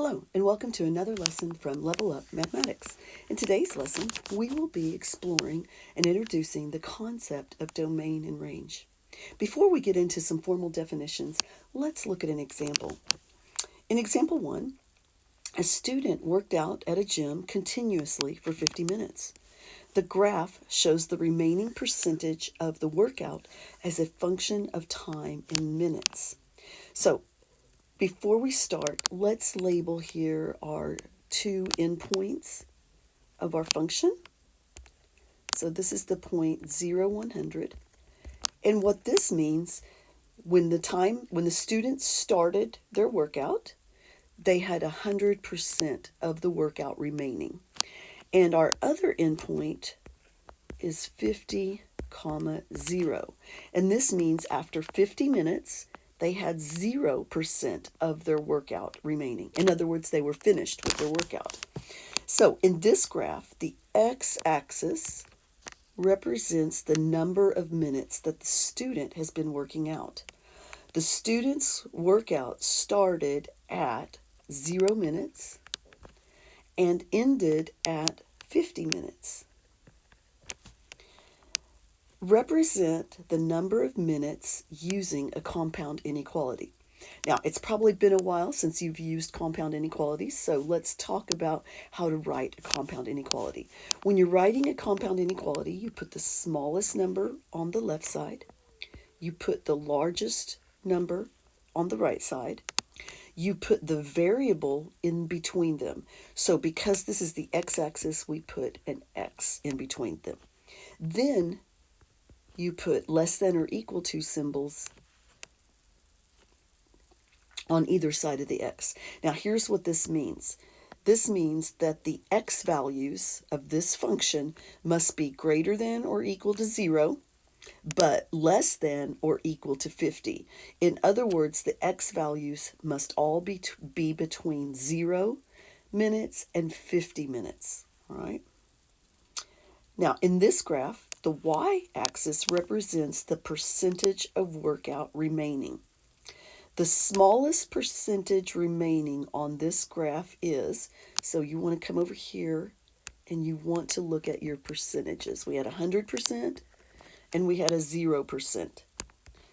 Hello, and welcome to another lesson from Level Up Mathematics. In today's lesson, we will be exploring and introducing the concept of domain and range. Before we get into some formal definitions, let's look at an example. In example 1, a student worked out at a gym continuously for 50 minutes. The graph shows the remaining percentage of the workout as a function of time in minutes. So, before we start, let's label here our two endpoints of our function. So this is the point 0, 100. And what this means, when the students started their workout, they had 100% of the workout remaining. And our other endpoint is 50, 0. And this means after 50 minutes, they had 0% of their workout remaining. In other words, they were finished with their workout. So in this graph, the x-axis represents the number of minutes that the student has been working out. The student's workout started at 0 minutes and ended at 50 minutes. Represent the number of minutes using a compound inequality. Now, it's probably been a while since you've used compound inequalities, so let's talk about how to write a compound inequality. When you're writing a compound inequality, you put the smallest number on the left side, you put the largest number on the right side, you put the variable in between them. So because this is the x-axis, we put an x in between them. Then you put less than or equal to symbols on either side of the x. Now here's what this means. This means that the x values of this function must be greater than or equal to 0, but less than or equal to 50. In other words, the x values must all be between 0 minutes and 50 minutes. All right. Now in this graph, the y-axis represents the percentage of workout remaining. The smallest percentage remaining on this graph is, so you want to come over here and you want to look at your percentages. We had 100% and we had a 0%.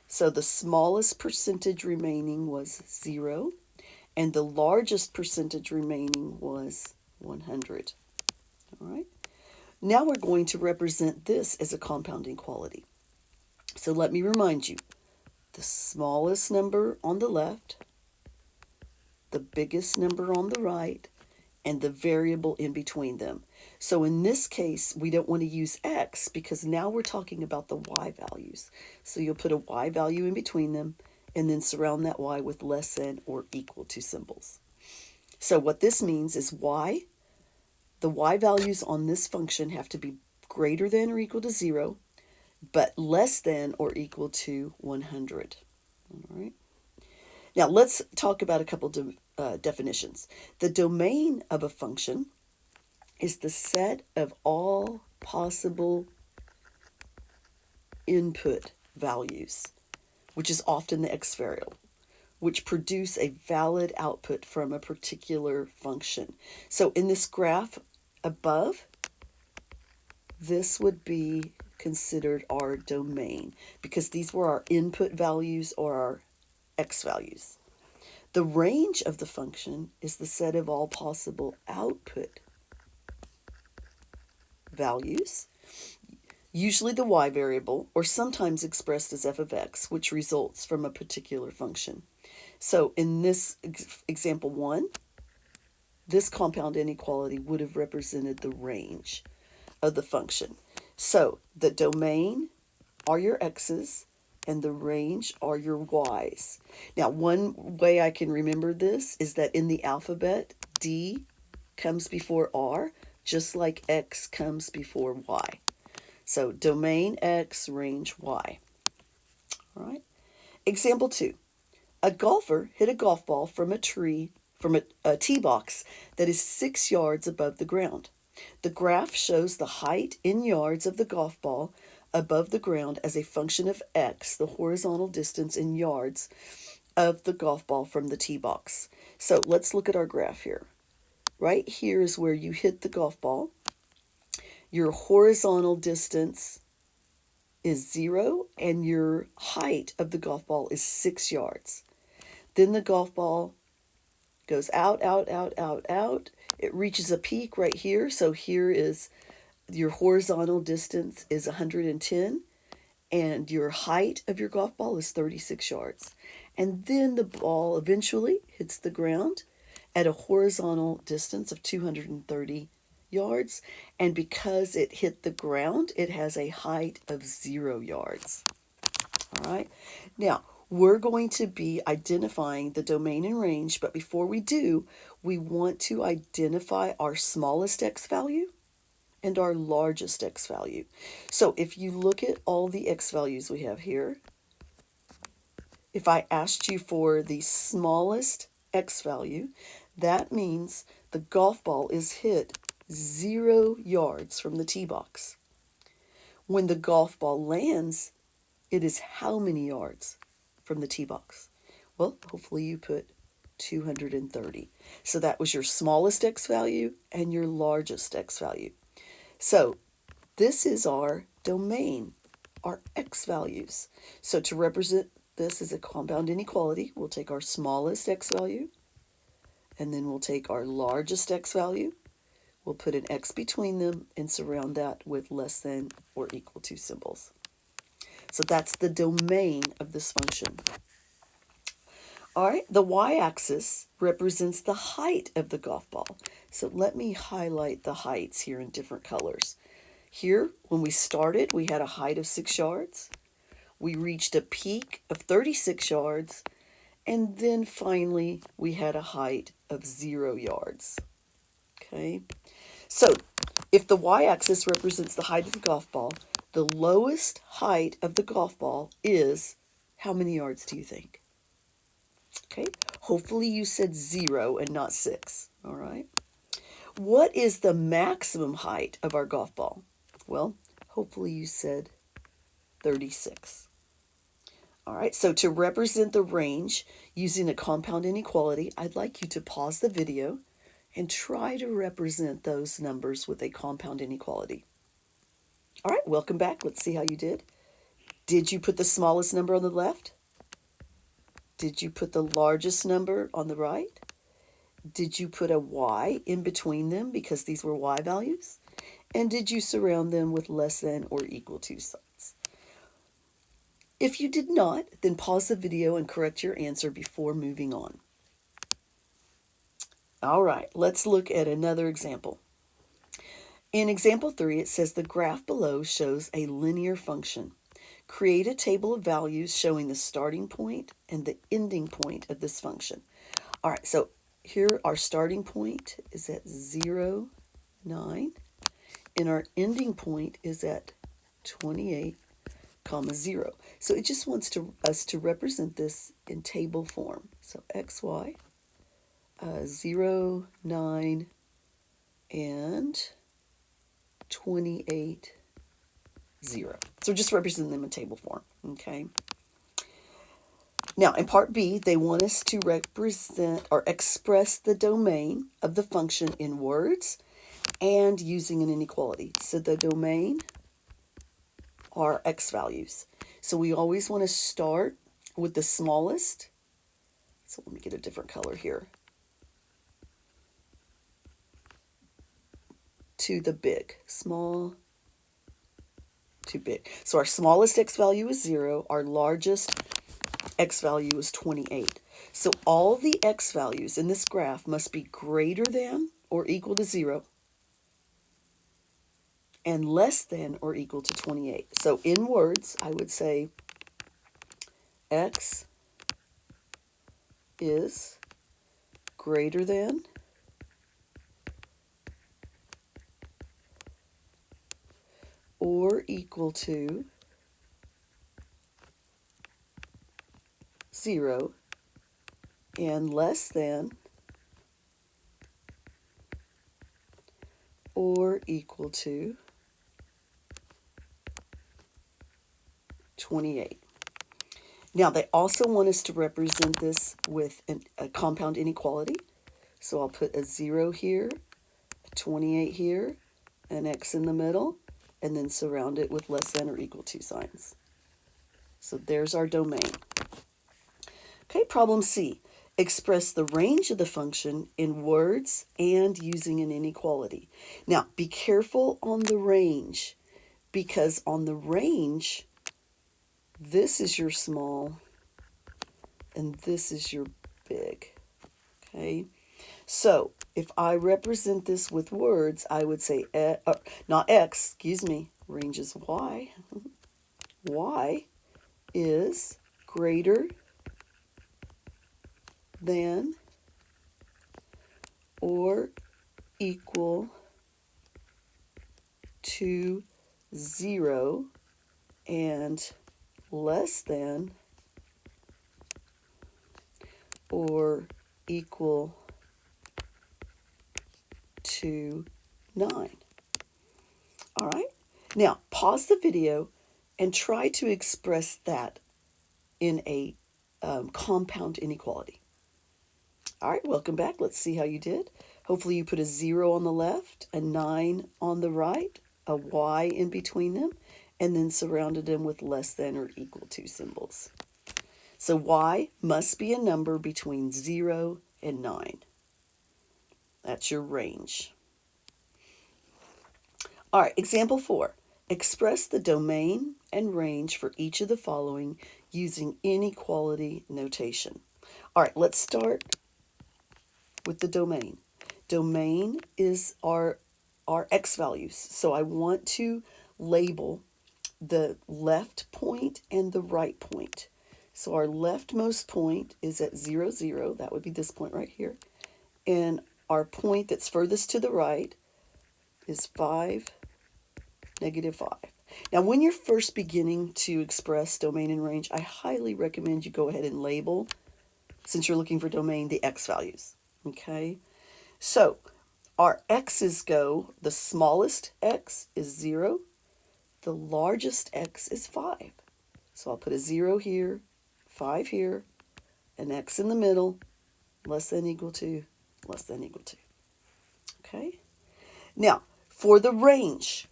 So the smallest percentage remaining was 0 and the largest percentage remaining was 100. All right. Now we're going to represent this as a compound inequality. So let me remind you, the smallest number on the left, the biggest number on the right, and the variable in between them. So in this case, we don't want to use x because now we're talking about the y values. So you'll put a y value in between them and then surround that y with less than or equal to symbols. So what this means is the y values on this function have to be greater than or equal to 0, but less than or equal to 100. All right. Now let's talk about a couple of definitions. The domain of a function is the set of all possible input values, which is often the x variable, which produce a valid output from a particular function. So in this graph above, this would be considered our domain because these were our input values or our x values. The range of the function is the set of all possible output values, usually the y variable, or sometimes expressed as f of x, which results from a particular function. So in this example 1, this compound inequality would have represented the range of the function. So the domain are your x's and the range are your y's. Now, one way I can remember this is that in the alphabet, D comes before R, just like X comes before Y. So domain X, range Y. All right. Example 2. A golfer hit a golf ball from a tee box that is 6 yards above the ground. The graph shows the height in yards of the golf ball above the ground as a function of x, the horizontal distance in yards of the golf ball from the tee box. So let's look at our graph here. Right here is where you hit the golf ball. Your horizontal distance is 0, and your height of the golf ball is 6 yards. Then the golf ball goes out, out, out, out, out. It reaches a peak right here. So here is your horizontal distance is 110, and your height of your golf ball is 36 yards. And then the ball eventually hits the ground at a horizontal distance of 230 yards. And because it hit the ground, it has a height of 0 yards. All right. Now, we're going to be identifying the domain and range, but before we do, we want to identify our smallest x value and our largest x value. So if you look at all the x values we have here, if I asked you for the smallest x value, that means the golf ball is hit 0 yards from the tee box. When the golf ball lands, it is how many yards from the tee box? Well, hopefully you put 230. So that was your smallest x value and your largest x value. So this is our domain, our x values. So to represent this as a compound inequality, we'll take our smallest x value, and then we'll take our largest x value. We'll put an x between them and surround that with less than or equal to symbols. So that's the domain of this function. All right, the y-axis represents the height of the golf ball. So let me highlight the heights here in different colors. Here, when we started, we had a height of 6 yards. We reached a peak of 36 yards. And then finally, we had a height of 0 yards. Okay, so if the y-axis represents the height of the golf ball, the lowest height of the golf ball is how many yards do you think? Okay, hopefully you said 0 and not 6. All right. What is the maximum height of our golf ball? Well, hopefully you said 36. All right, so to represent the range using a compound inequality, I'd like you to pause the video and try to represent those numbers with a compound inequality. All right, welcome back. Let's see how you did. Did you put the smallest number on the left? Did you put the largest number on the right? Did you put a y in between them because these were y values? And did you surround them with less than or equal to signs? If you did not, then pause the video and correct your answer before moving on. All right, let's look at another example. In example 3, it says the graph below shows a linear function. Create a table of values showing the starting point and the ending point of this function. All right, so here our starting point is at 0, 9, and our ending point is at 28, 0. So it just wants us to represent this in table form. So xy, 0, 9, and 28, 0. So just represent them in table form, okay? Now, in part B, they want us to represent or express the domain of the function in words and using an inequality. So the domain are x values. So we always want to start with the smallest. So let me get a different color here. To the big. Small to big. So our smallest x value is 0. Our largest x value is 28. So all the x values in this graph must be greater than or equal to 0 and less than or equal to 28. So in words, I would say x is greater than or equal to 0 and less than or equal to 28. Now, they also want us to represent this with a compound inequality. So I'll put a 0 here, a 28 here, an x in the middle, and then surround it with less than or equal to signs. So there's our domain. Okay, problem C. Express the range of the function in words and using an inequality. Now, be careful on the range, because on the range, this is your small and this is your big. Okay, so if I represent this with words, I would say, not x, excuse me, range is y. Y is greater than or equal to 0 and less than or equal to 9. All right, now pause the video and try to express that in a compound inequality. All right, welcome back. Let's see how you did. Hopefully you put a 0 on the left, a 9 on the right, a y in between them, and then surrounded them with less than or equal to symbols. So y must be a number between 0 and 9. That's your range. All right, example 4. Express the domain and range for each of the following using inequality notation. All right, let's start with the domain. Domain is our x values. So I want to label the left point and the right point. So our leftmost point is at 0, 0. That would be this point right here. And our point that's furthest to the right is 5, negative 5. Now, when you're first beginning to express domain and range, I highly recommend you go ahead and label, since you're looking for domain, the x values. Okay? So, our x's go, the smallest x is 0. The largest x is 5. So I'll put a 0 here, 5 here, an x in the middle, less than equal to, less than equal to. Okay? Now, for the range,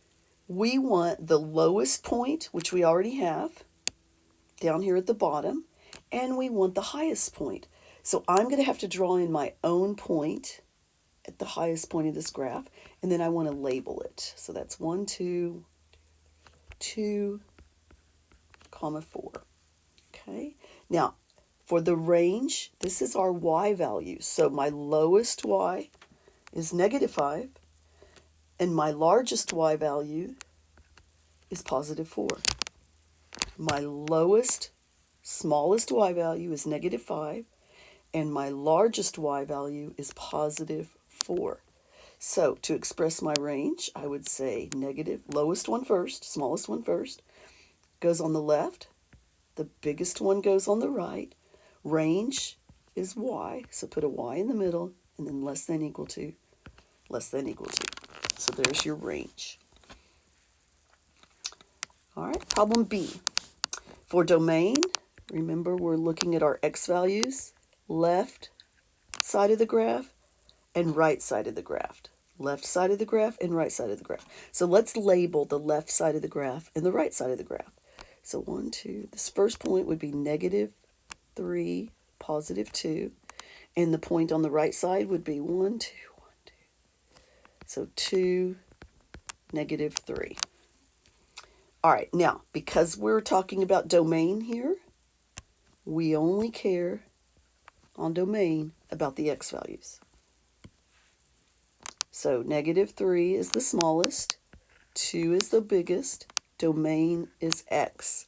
we want the lowest point, which we already have, down here at the bottom, and we want the highest point. So I'm going to have to draw in my own point at the highest point of this graph, and then I want to label it. So that's 1, 2, 2, comma 4. Okay, now for the range, this is our y value. So my lowest y is negative 5, and my largest y value is positive 4. My lowest, smallest y value is negative 5, and my largest y value is positive 4. So to express my range, I would say negative, lowest one first, smallest one first, goes on the left, the biggest one goes on the right. Range is y, so put a y in the middle, and then less than equal to, less than equal to. So there's your range. All right, problem B. For domain, remember we're looking at our x values, left side of the graph and right side of the graph. Left side of the graph and right side of the graph. So let's label the left side of the graph and the right side of the graph. So 1, 2, this first point would be negative 3, positive 2. And the point on the right side would be 1, 2, 1, 2. So 2, negative 3. All right, now, because we're talking about domain here, we only care on domain about the x values. So negative 3 is the smallest, 2 is the biggest, domain is x.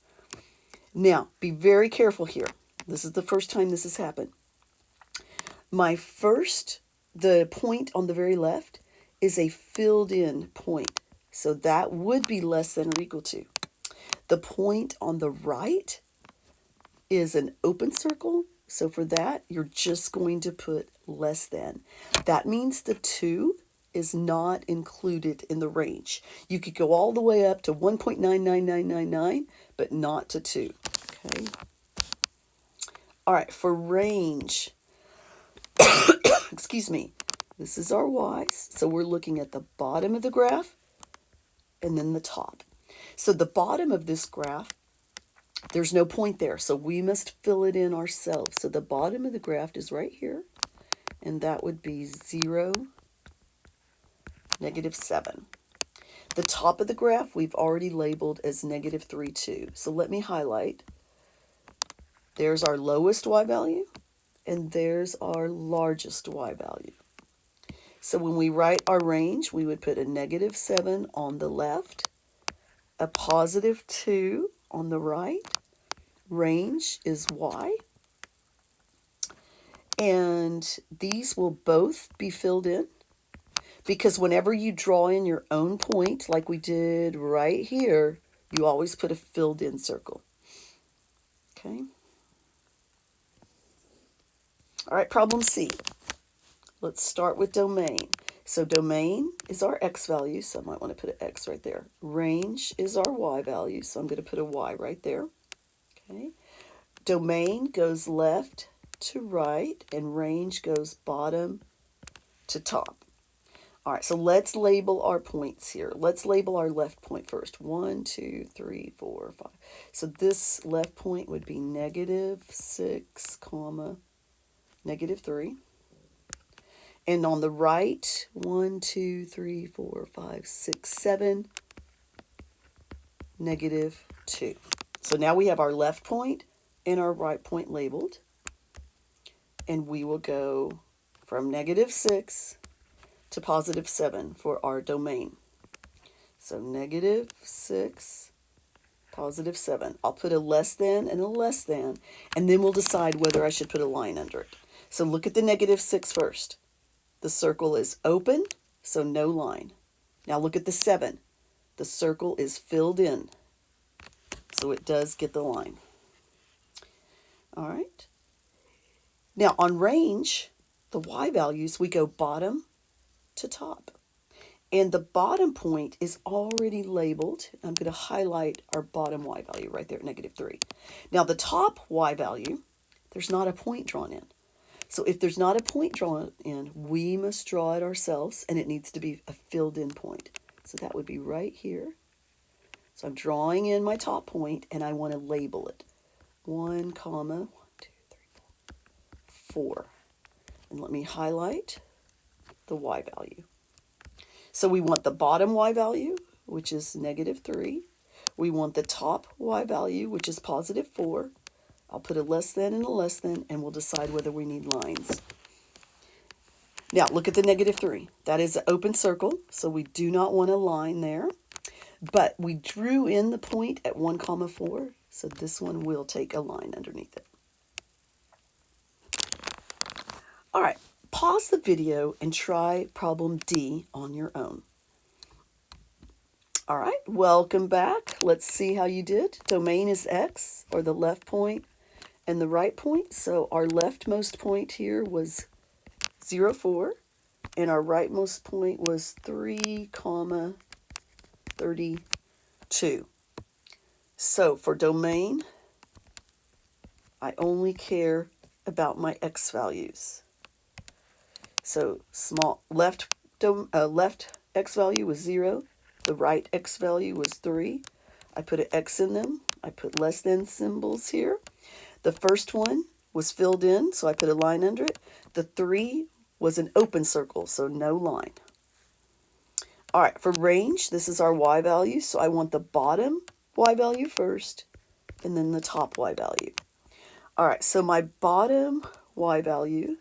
Now, be very careful here. This is the first time this has happened. The point on the very left is a filled in point. So that would be less than or equal to. The point on the right is an open circle. So for that, you're just going to put less than. That means the 2 is not included in the range. You could go all the way up to 1.99999, but not to 2. Okay. All right, for range, excuse me, this is our y's. So we're looking at the bottom of the graph and then the top. So the bottom of this graph, there's no point there, so we must fill it in ourselves. So the bottom of the graph is right here, and that would be 0, -7. The top of the graph we've already labeled as -3, 2. So let me highlight. There's our lowest y value, and there's our largest y value. So when we write our range, we would put a -7 on the left, a +2 on the right. Range is y. And these will both be filled in, because whenever you draw in your own point, like we did right here, you always put a filled in circle. Okay. All right, problem C. Let's start with domain. So domain is our x value, so I might want to put an x right there. Range is our y value, so I'm going to put a y right there. Okay. Domain goes left to right, and range goes bottom to top. All right, so let's label our points here. Let's label our left point first. 1, 2, 3, 4, 5. So this left point would be -6, -3. And on the right, 1, 2, 3, 4, 5, 6, 7, -2. So now we have our left point and our right point labeled. And we will go from -6 to +7 for our domain. So -6, +7. I'll put a less than and a less than, and then we'll decide whether I should put a line under it. So look at the -6 first. The circle is open, so no line. Now look at the 7. The circle is filled in, so it does get the line. All right. Now on range, the y values, we go bottom to top. And the bottom point is already labeled. I'm going to highlight our bottom y value right there at -3. Now the top y value, there's not a point drawn in. So if there's not a point drawn in, we must draw it ourselves, and it needs to be a filled in point. So that would be right here. So I'm drawing in my top point, and I want to label it. 1, 1, 2, 3, 4. And let me highlight the y value. So we want the bottom y value, which is -3. We want the top y value, which is +4. I'll put a less than and a less than, and we'll decide whether we need lines. Now, look at the -3. That is an open circle, so we do not want a line there. But we drew in the point at 1, 4, so this one will take a line underneath it. All right, pause the video and try problem D on your own. All right, welcome back. Let's see how you did. Domain is x, or the left point and the right point. So our leftmost point here was 0, 4, and our rightmost point was 3, 32. So for domain, I only care about my x values. So small left x value was 0, the right x value was 3. I put an x in them. I put less than symbols here. The first one was filled in, so I put a line under it. The 3 was an open circle, so no line. All right, for range, this is our y value, so I want the bottom y value first, and then the top y value. All right, so my bottom y value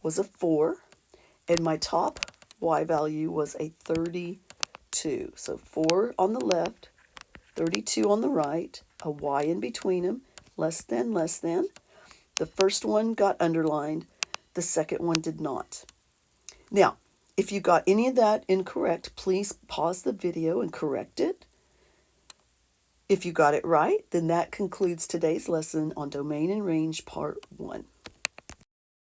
was a 4, and my top y value was a 32. So 4 on the left, 32 on the right, a y in between them, less than, less than. The first one got underlined, the second one did not. Now, if you got any of that incorrect, please pause the video and correct it. If you got it right, then that concludes today's lesson on Domain and Range Part 1.